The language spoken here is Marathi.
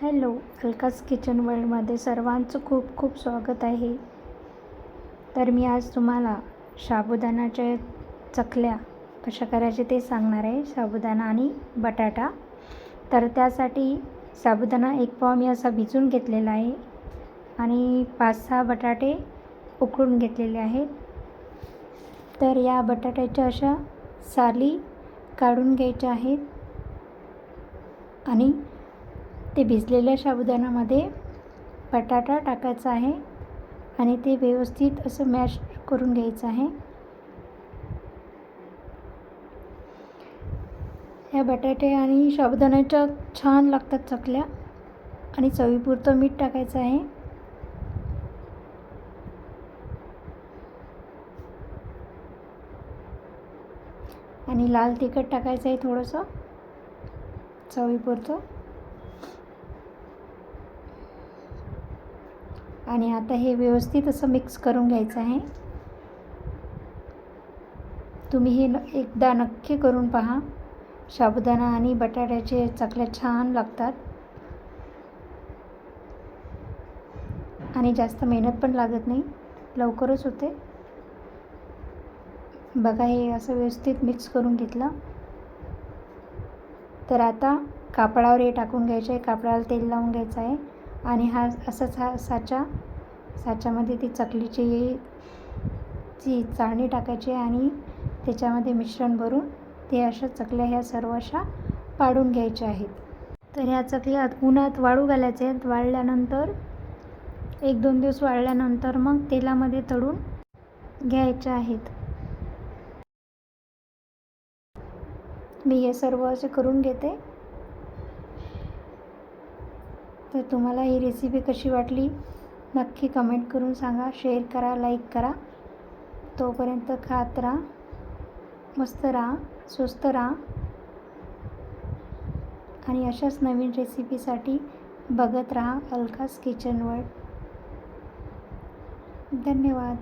हॅलो, अलकाज किचन वर्ल्डमध्ये सर्वांचं खूप खूप स्वागत आहे. तर मी आज तुम्हाला साबुदाण्याच्या चकल्या कशा करायचे ते सांगणार आहे. साबुदाणा आणि बटाटा. तर त्यासाठी साबुदाणा 1 पाव मी असा भिजून घेतलेला आहे आणि 5-6 बटाटे उकळून घेतलेले आहेत. तर या बटाट्याच्या अशा साली काढून घ्यायच्या आहेत आणि ते भिजलेल्या साबुदाण्यामध्ये बटाटा टाकायचा आहे आणि ते व्यवस्थित असं मॅश करून घ्यायचं आहे. या बटाटे आणि साबुदाण्याच्या छान लागतात चकल्या. आणि चवीपुरतं मीठ टाकायचं आहे. आणि लाल तिखट टाकायचं आहे थोडंसं चवीपुरतं. आणि आता हे व्यवस्थित असं मिक्स करून घ्यायचं आहे. तुम्ही हे एकदा नक्की करून पहा. साबुदाणा आणि बटाट्याचे चकल्या छान लागतात आणि जास्त मेहनत पण लागत नाही, लवकरच होते. बघा, हे असं व्यवस्थित मिक्स करून घेतलं. तर आता कापडावर हे टाकून घ्यायचं आहे. कापडाला तेल लावून घ्यायचं आहे आणि असाच साच्यामध्ये ती चकलीची चाळणी टाकायची आणि त्याच्यामध्ये मिश्रण भरून ते अशा चकल्या ह्या सर्व अशा पाडून घ्यायच्या आहेत. तर ह्या चकल्या उन्हात वाळू घालायच्या आहेत. वाळल्यानंतर 1-2 दिवस वाळल्यानंतर मग तेलामध्ये तळून घ्यायच्या आहेत. मी हे सर्व असे करून घेते. तर तुम्हाला ही रेसिपी कशी वाटली नक्की कमेंट करून सांगा. शेअर करा, लाईक करा. तोपर्यंत खात राहा, मस्त राहा, स्वस्त राहा आणि अशाच नवीन रेसिपीसाठी बघत राहा अलकाज किचन वर्ल्ड. धन्यवाद.